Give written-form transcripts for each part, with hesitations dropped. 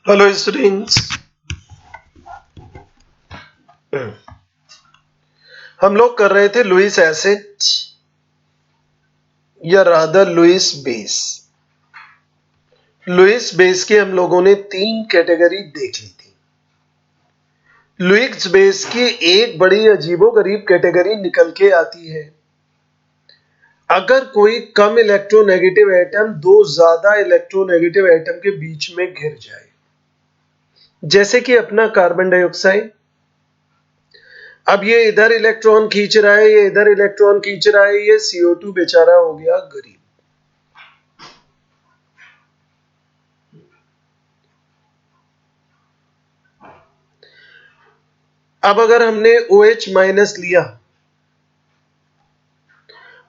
Hello students. हम लोग कर रहे थे लुईस एसिड या rather Lewis base. Lewis base की हम लोगों ने 3 कैटेगरी देख ली थी। लुईस बेस की एक बड़ी अजीबोगरीब कैटेगरी निकल के आती है अगर कोई कम इलेक्ट्रोनेगेटिव एटम दो ज्यादा इलेक्ट्रोनेगेटिव एटम के बीच में घिर जाए, जैसे कि अपना कार्बन डाइऑक्साइड। अब ये इधर इलेक्ट्रॉन खींच रहा है, ये इधर इलेक्ट्रॉन खींच रहा है, ये CO2 बेचारा हो गया गरीब। अब अगर हमने OH माइनस लिया,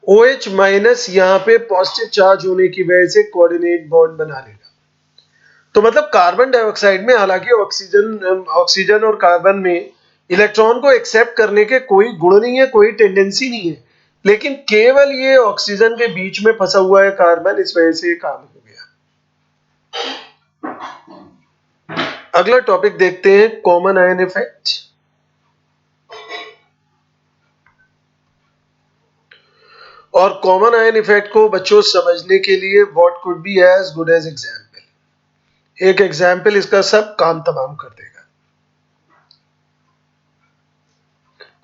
OH माइनस यहां पे पॉजिटिव चार्ज होने की वजह से कोऑर्डिनेट बॉन्ड बना लेगा। तो मतलब कार्बन डाइऑक्साइड में हालांकि ऑक्सीजन और कार्बन में इलेक्ट्रॉन को एक्सेप्ट करने के कोई गुण नहीं है, कोई टेंडेंसी नहीं है, लेकिन केवल ये ऑक्सीजन के बीच में फंसा हुआ है कार्बन, इस वजह से ये काम हो गया। अगला टॉपिक देखते हैं, कॉमन आयन इफेक्ट। और कॉमन आयन इफेक्ट को बच्चों समझने के लिए what could be as good as example. एक एग्जाम्पल इसका सब काम तमाम कर देगा।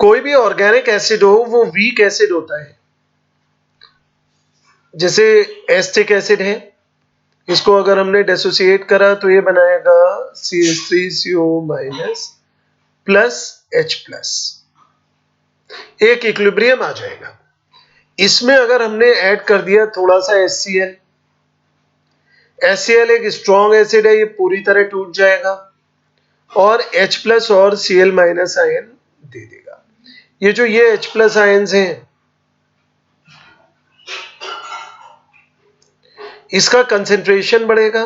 कोई भी ऑर्गेनिक एसिड हो वो वीक एसिड होता है। जैसे एस्टिक एसिड है, इसको अगर हमने डिसोसिएट करा तो ये बनाएगा CH3CO minus plus H plus, एक इक्विलिब्रियम आ जाएगा। इसमें अगर हमने ऐड कर दिया थोड़ा सा HCl, HCl एक स्ट्रॉन्ग एसिड है, ये पूरी तरह टूट जाएगा और H प्लस और Cl माइनस आयन दे देगा। ये जो ये H प्लस आयन्स हैं, इसका कंसेंट्रेशन बढ़ेगा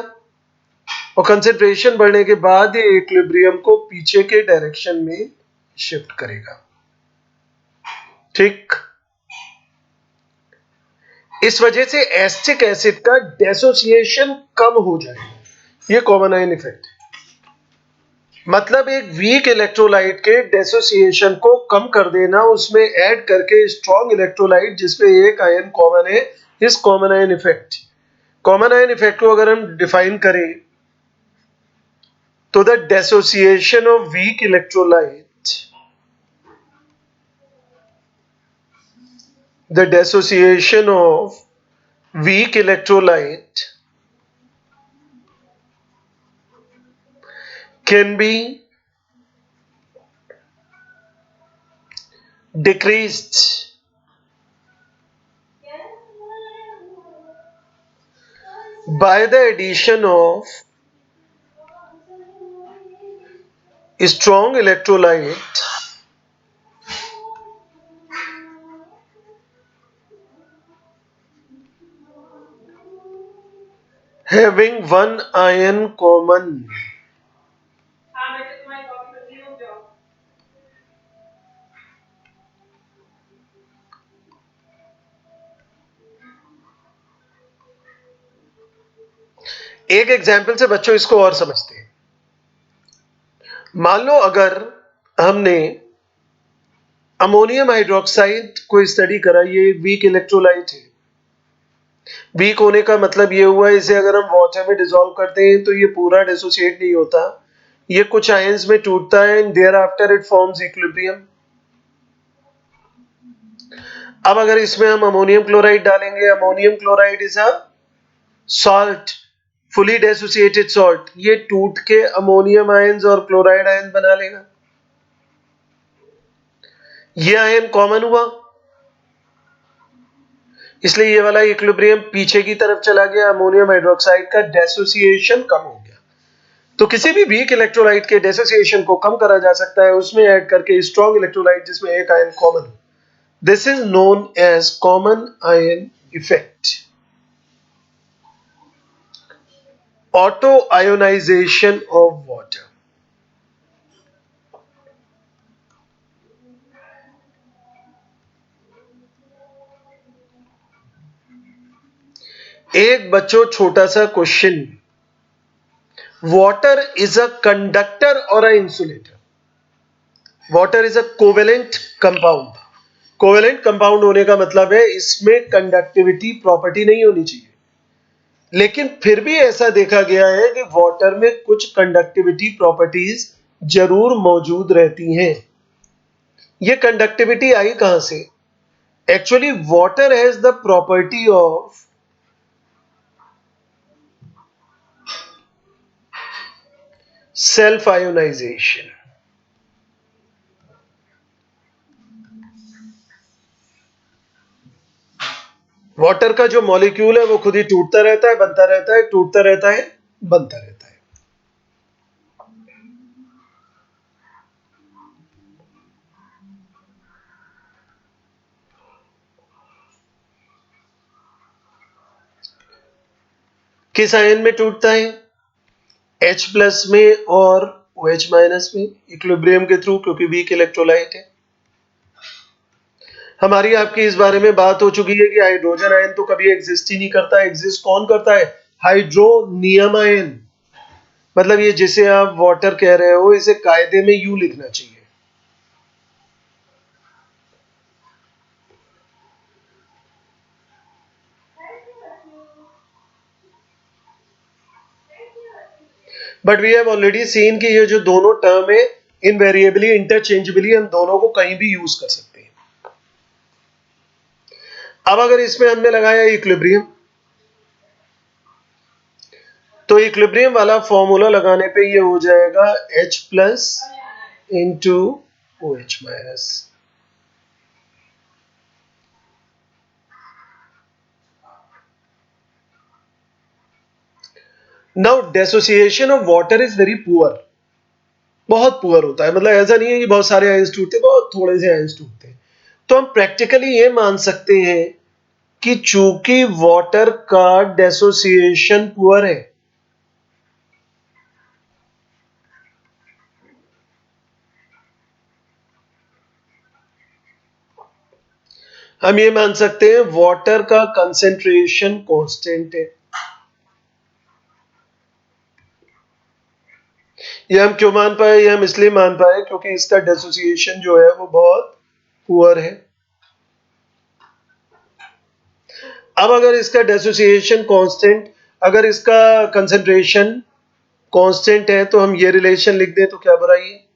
और कंसेंट्रेशन बढ़ने के बाद ये इक्विलिब्रियम को पीछे के डायरेक्शन में शिफ्ट करेगा। ठीक, इस वजह से एस्टिक एसिड का डिसोसिएशन कम हो जाएगा। ये कॉमन आयन इफेक्ट है। मतलब एक वीक इलेक्ट्रोलाइट के डिसोसिएशन को कम कर देना, उसमें ऐड करके स्ट्रॉन्ग इलेक्ट्रोलाइट जिसपे एक आयन कॉमन है, इस common ion effect. Common ion effect को अगर हम डिफाइन करें तो the dissociation of weak electrolyte, the dissociation of weak electrolyte can be decreased by the addition of strong electrolyte having one ion common. एक example से बच्चों इसको और समझते हैं। मान लो अगर हमने अमोनियम हाइड्रोक्साइड को स्टडी करा, ये वीक इलेक्ट्रोलाइट है। वीक होने का मतलब ये हुआ, इसे अगर हम वाटर में डिसॉल्व करते हैं तो ये पूरा डिसोसिएट नहीं होता, ये कुछ आयंस में टूटता है and thereafter it forms equilibrium. अब अगर इसमें हम अमोनियम क्लोराइड डालेंगे, ammonium chloride is a salt, fully dissociated salt, ये टूट के अमोनियम आयंस और क्लोराइड आयन बना लेगा। ये आयन कॉमन हुआ, इसलिए ये वाला इक्विलिब्रियम पीछे की तरफ चला गया, अमोनियम हाइड्रोक्साइड का डिसोसिएशन कम हो गया। तो किसी भी वीक इलेक्ट्रोलाइट के डिसोसिएशन को कम करा जा सकता है उसमें ऐड करके स्ट्रॉन्ग इलेक्ट्रोलाइट जिसमें एक आयन कॉमन हो। This is known as common ion effect. Auto ionization of water. एक बच्चों छोटा सा question, water is a conductor और a insulator. Water is a covalent compound. Covalent compound होने का मतलब है इसमें कंडक्टिविटी प्रॉपर्टी नहीं होनी चाहिए, लेकिन फिर भी ऐसा देखा गया है कि वाटर में कुछ कंडक्टिविटी प्रॉपर्टीज जरूर मौजूद रहती हैं. ये कंडक्टिविटी आई कहां से? Actually water has the property of self ionisation. Water का जो मॉलिक्यूल है वो खुद ही टूटता रहता है, बनता रहता है, टूटता रहता है, बनता रहता है. किस आयन में टूटता है? H प्लस में और OH माइनस में, इक्विलिब्रियम के थ्रू, क्योंकि वीक इलेक्ट्रोलाइट है. हमारी आपकी इस बारे में बात हो चुकी है कि हाइड्रोजन आयन तो कभी एग्जिस्ट ही नहीं करता. एग्जिस्ट कौन करता है? Hydronium ion. मतलब ये जिसे आप वाटर कह रहे हो, इसे कायदे में यू लिखना चाहिए. But we have already seen कि ये जो दोनों टर्म है इनवेरिएबली इंटरचेंजेबली हम दोनों को कहीं भी यूज कर सकते हैं. अब अगर इसमें हमने लगाया इक्विलिब्रियम, तो इक्विलिब्रियम वाला फॉर्मूला लगाने पे ये हो जाएगा H plus into OH minus. Now dissociation of water is very poor. बहुत पुअर होता है. मतलब ऐसा नहीं है कि बहुत सारे आयंस टूटते, बहुत थोड़े से आयंस टूटते हैं. तो हम प्रैक्टिकली ये मान सकते हैं कि चूंकि वाटर का डेसोसिएशन पुअर है, हम ये मान सकते हैं वाटर का कंसेंट्रेशन कांस्टेंट है. ये हम क्यों मान पाए? ये हम इसलिए मान पाए क्योंकि इसका डेसोसिएशन जो है वो बहुत पुअर है. अब अगर इसका डेसोसिएशन कांस्टेंट, अगर इसका कंसेंट्रेशन कांस्टेंट है, तो हम ये रिलेशन लिख दें तो क्या बुराई है?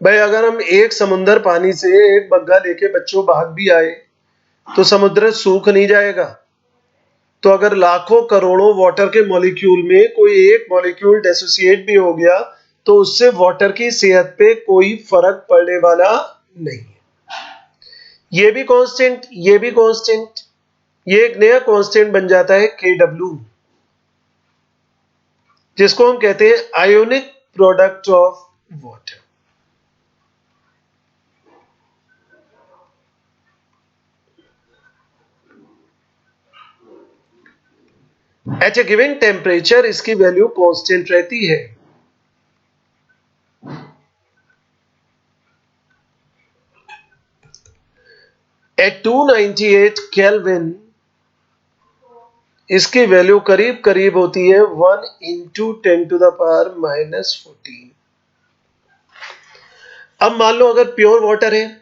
भाई अगर हम एक समुंदर पानी से एक बग्गा लेके बच्चों भाग भी आए तो समुद्र सूख नहीं जाएगा. तो अगर लाखों करोड़ों वाटर के मॉलिक्यूल में कोई एक मॉलिक्यूल डेसोसिएट भी हो गया तो उससे वाटर की सेहत पे कोई फर्क पड़ने वाला नहीं है. ये भी कांस्टेंट, ये भी कांस्टेंट, ये एक नया कांस्टेंट बन जाता है Kw, जिसको हम कहते हैं ionic product of water. At a given temperature इसकी वैल्यू कांस्टेंट रहती है. एट 298 केल्विन इसकी वैल्यू करीब करीब होती है 1 इंटू 10⁻⁻14. अब मान लो अगर प्योर वाटर है,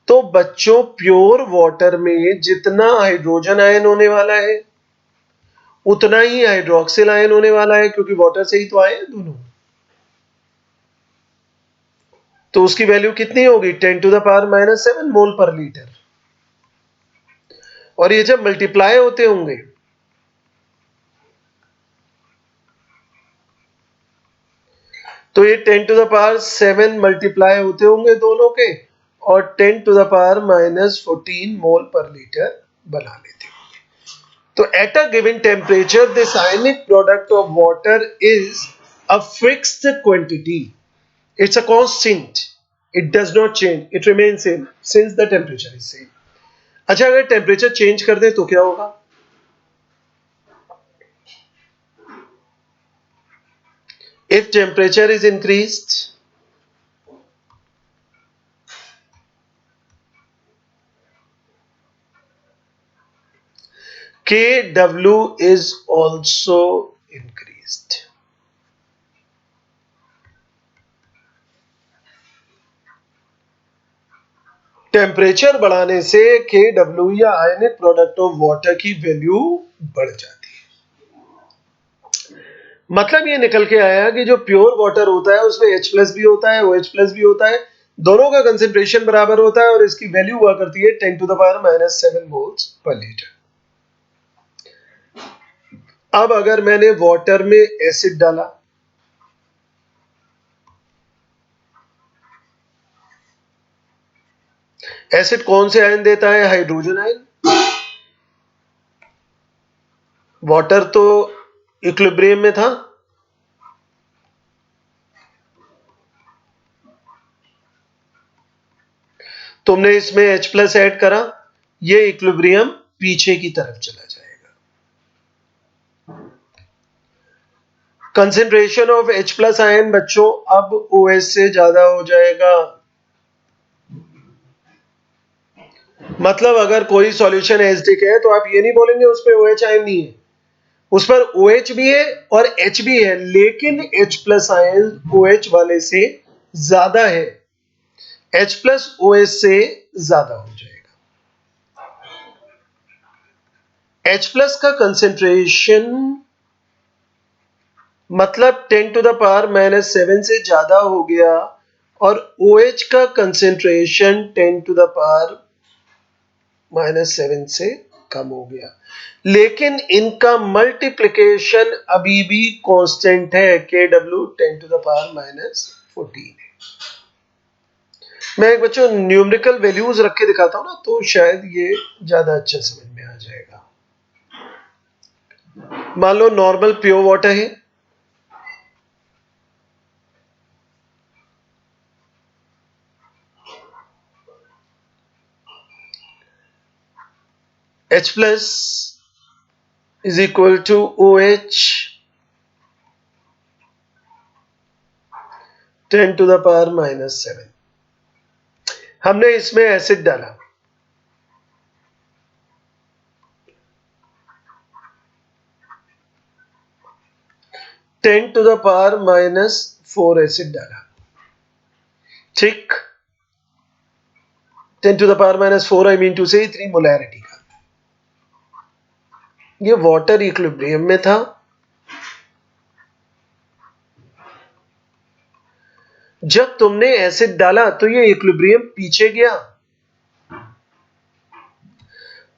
तो बच्चों प्योर वाटर में जितना हाइड्रोजन आयन होने वाला है उतना ही हाइड्रोक्सिल आयन होने वाला है, क्योंकि वाटर से ही तो आए हैं दोनों. तो उसकी वैल्यू कितनी होगी? 10⁻⁻7 मोल पर लीटर. और ये जब मल्टीप्लाई होते होंगे तो ये 10⁻7 मल्टीप्लाई होते होंगे दोनों के, और 10⁻⁻14 मोल पर लीटर बना लेते होंगे. तो at a given temperature this ionic product of water is a fixed quantity. It's a constant. It does not change. It remains same since the temperature is same. अच्छा, अगर टेम्परेचर चेंज कर दे तो क्या होगा? If temperature is increased, Kw is also increased. Temperature बढ़ाने से Kw या ionic product of water की वैल्यू बढ़ जाती है। मतलब ये निकल के आया कि जो प्योर वाटर होता है उसमें H प्लस भी होता है, OH प्लस भी होता है, दोनों का कंसेंट्रेशन बराबर होता है और इसकी वैल्यू हुआ करती है 10⁻⁻⁷ मोल्स पर लीटर। अब अगर मैंने वाटर में एसिड डाला, एसिड कौन से आयन देता है? Hydrogen ion. वाटर तो इक्विलिब्रियम में था, तुमने इसमें H प्लस ऐड करा, ये इक्विलिब्रियम पीछे की तरफ चला जाएगा। Concentration of H plus ion बच्चों अब OH से ज्यादा हो जाएगा। मतलब अगर कोई सॉल्यूशन एसिडिक है तो आप ये नहीं बोलेंगे उस पर OH आयन नहीं है, उस पर OH भी है और H भी है, लेकिन H प्लस आयन OH वाले से ज्यादा है, H प्लस OH से ज्यादा हो जाएगा। H प्लस का कंसेंट्रेशन मतलब 10⁻⁻⁷ से ज्यादा हो गया और OH का कंसेंट्रेशन 10⁻⁻⁷ से कम हो गया, लेकिन इनका मल्टीप्लिकेशन अभी भी कांस्टेंट है, Kw 10⁻⁻14 है। मैं एक बच्चों न्यूमेरिकल वैल्यूज रख के दिखाता हूं ना, तो शायद ये ज्यादा अच्छा समझ में आ जाएगा। मान लो नॉर्मल प्योर वाटर है, H plus is equal to OH 10⁻⁻7। हमने इसमें एसिड डाला, (10⁻⁻4 एसिड डाला, ठीक। 10⁻⁻4 आई मीन टू से 3 मोलैरिटी का। ये वाटर इक्विलिब्रियम में था, जब तुमने एसिड डाला तो ये इक्विलिब्रियम पीछे गया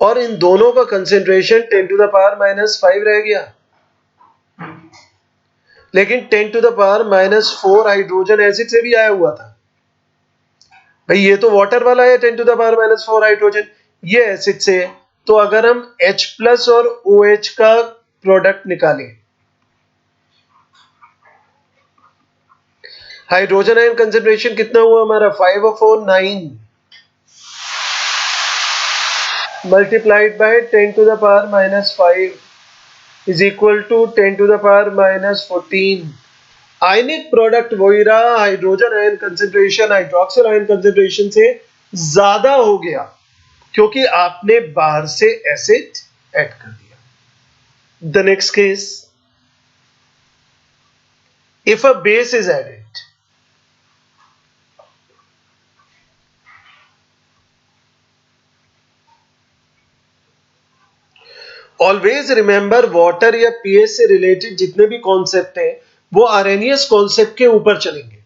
और इन दोनों का कंसेंट्रेशन 10⁻⁻5 रह गया, लेकिन 10⁻⁻4 हाइड्रोजन एसिड से भी आया हुआ था। भाई ये तो वाटर वाला है 10⁻⁻4 हाइड्रोजन, ये एसिड से है, तो अगर हम H प्लस और OH का प्रोडक्ट निकालें, हाइड्रोजन आयन कंसेंट्रेशन कितना हुआ हमारा? 5/9 multiplied by 10⁻⁻5 is equal to 10⁻⁻14। Ionic product वही रहा, hydrogen ion concentration hydroxyl ion concentration से ज्यादा हो गया क्योंकि आपने बाहर से एसिड ऐड कर दिया। The next case, if a base is added, always remember water या पीएच से रिलेटेड जितने भी कॉन्सेप्ट हैं वो आर्हेनियस कॉन्सेप्ट के ऊपर चलेंगे,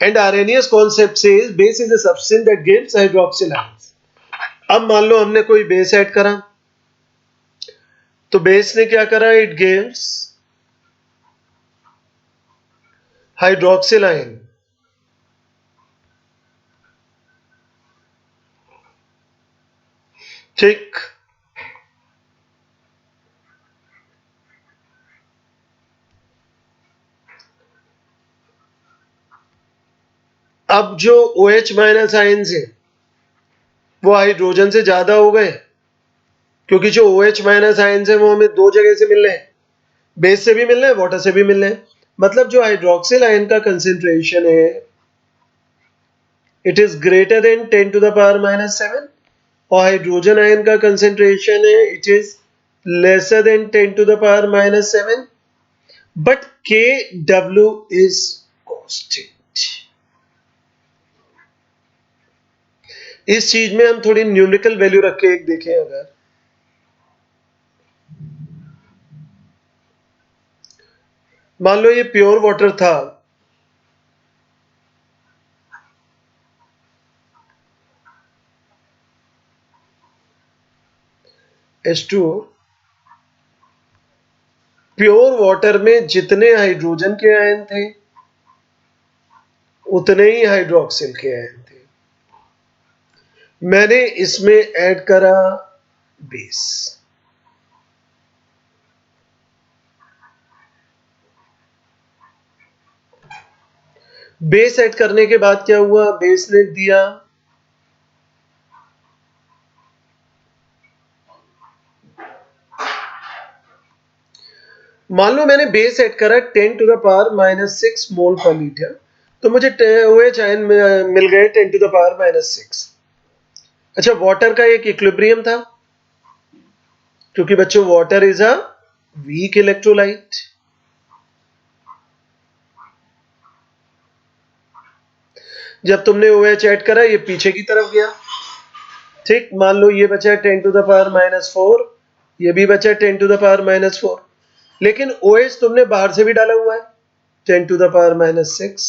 एंड आर्हेनियस कॉन्सेप्ट से base is a substance that gives hydroxyl ions. अब मान लो हमने कोई बेस ऐड करा, तो बेस ने क्या करा? इट गिव्स हाइड्रोक्सिल आयन, ठीक। अब जो OH माइनस आयंस है वो हाइड्रोजन से ज्यादा हो गए, क्योंकि जो OH माइनस आयंस है वो हमें दो जगह से मिल रहे हैं, बेस से भी मिल रहे हैं, वाटर से भी मिल रहे हैं। मतलब जो हाइड्रोक्सिल आयन का कंसेंट्रेशन है इट इज ग्रेटर देन 10⁻⁻7 और हाइड्रोजन आयन का कंसेंट्रेशन है it is lesser than 10 to the power minus 7, but Kw is constant. इस चीज में हम थोड़ी न्यूमेरिकल वैल्यू रख के एक देखें, अगर मान लो ये प्योर वाटर था, H2O, प्योर वाटर में जितने हाइड्रोजन के आयन थे उतने ही हाइड्रोक्सिल के आयन थे। मैंने इसमें ऐड करा बेस। बेस ऐड करने के बाद क्या हुआ, बेस ने दिया मान लो मैंने बेस ऐड करा 10 टू द पावर माइनस 6 मोल पर लीटर, तो मुझे OH आयन मिल गए 10 टू द पावर माइनस 6। अच्छा, वाटर का एक इक्विलिब्रियम था, क्योंकि बच्चों water is a weak electrolyte. जब तुमने OH ऐड करा ये पीछे की तरफ गया, ठीक। मान लो ये बचा 10 टू द पावर माइनस 4, ये भी बचा 10 टू द पावर माइनस 4, लेकिन OH तुमने बाहर से भी डाला हुआ है 10 टू द पावर माइनस 6।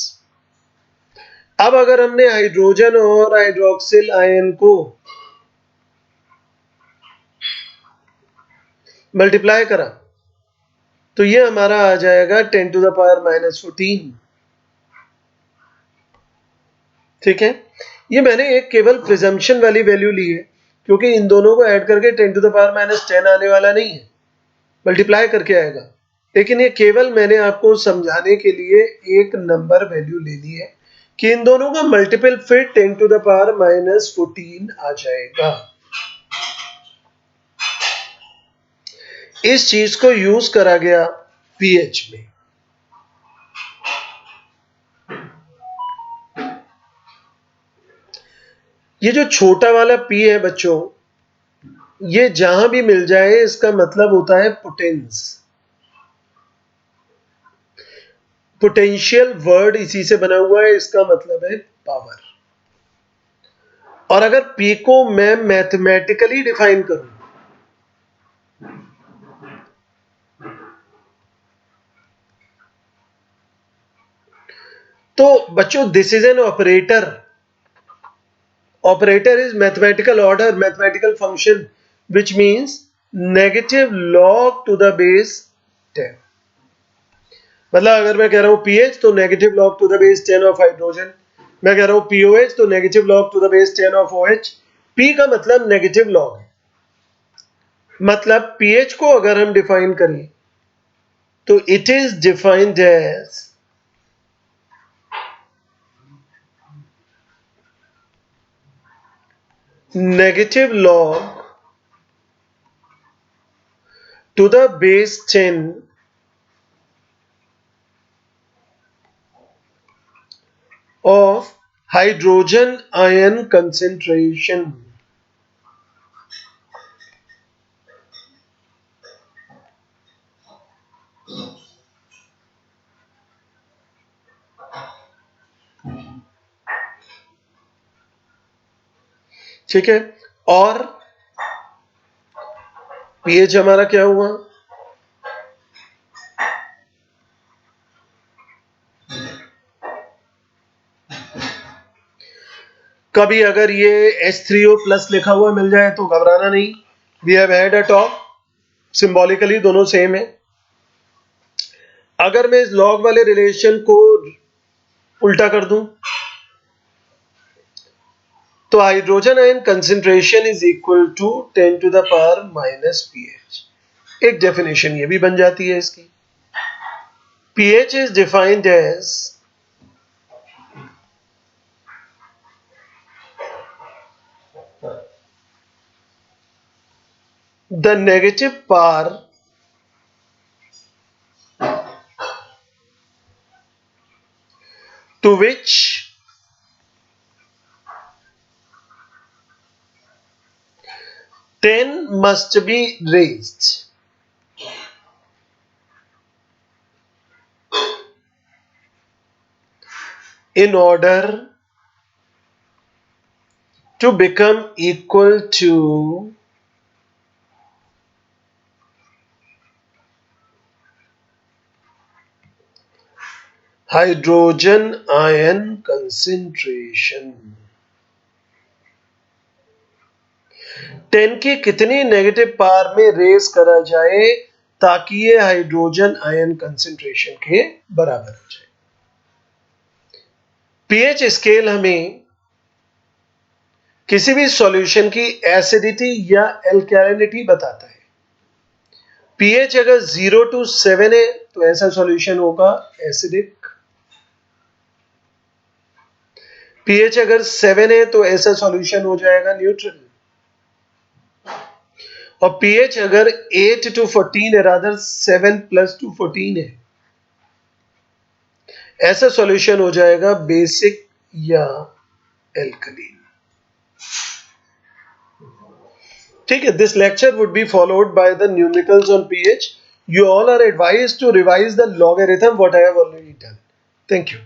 अब अगर हमने हाइड्रोजन और हाइड्रोक्सिल आयन को मल्टीप्लाई करा तो ये हमारा आ जाएगा 10 टू द पावर माइनस 14। ठीक है, ये मैंने एक केवल प्रिजम्पशन वाली वैल्यू ली है, क्योंकि इन दोनों को ऐड करके 10 टू द पावर माइनस 10 आने वाला नहीं है, मल्टीप्लाई करके आएगा। लेकिन ये केवल मैंने आपको समझाने के लिए एक नंबर वैल्यू ले ली है कि इन दोनों का मल्टीपल फिर 10 टू द पावर माइनस 14 आ जाएगा। इस चीज को यूज करा गया पीएच में। ये जो छोटा वाला पी है बच्चों, ये जहां भी मिल जाए इसका मतलब होता है पोटेंस। पोटेंशियल वर्ड इसी से बना हुआ है, इसका मतलब है पावर। और अगर पी को मैं मैथमेटिकली डिफाइन करूं तो बच्चों this is an operator. Operator is mathematical order, mathematical function, which means negative log to the base 10। मतलब अगर मैं कह रहा हूं pH तो negative log to the base 10 of hydrogen, मैं कह रहा हूं POH तो negative log to the base 10 of OH। P का मतलब नेगेटिव लॉग है, मतलब pH को अगर हम डिफाइन करें तो it is defined as negative log to the base 10 of hydrogen ion concentration। ठीक है, और pH हमारा क्या हुआ, कभी अगर ये H3O प्लस लिखा हुआ मिल जाए तो घबराना नहीं, we have had a talk, symbolically दोनों सेम है। अगर मैं इस लॉग वाले रिलेशन को उल्टा कर दूं तो hydrogen ion concentration is equal to 10 to the power minus pH। एक डेफिनेशन ये भी बन जाती है इसकी, pH is defined as the negative power to which ten must be raised। in order to become equal to hydrogen ion concentration। 10 की कितनी negative power में रेस करा जाए ताकि ये हाइड्रोजन आयन कंसेंट्रेशन के बराबर हो जाए। पीएच स्केल हमें किसी भी सॉल्यूशन की एसिडिटी या एल्कैलिनिटी बताता है। पीएच अगर 0 to 7 है तो ऐसा सॉल्यूशन होगा एसिडिक। पीएच अगर 7 है तो ऐसा सॉल्यूशन हो जाएगा न्यूट्रल। और पीएच अगर 8 to 14 है, रादर 7 plus 2 14 है, ऐसा सॉल्यूशन हो जाएगा बेसिक या एल्कलीन। ठीक है, this lecture would be followed by the numericals on pH. You all are advised to revise the logarithm what I have already done. Thank you.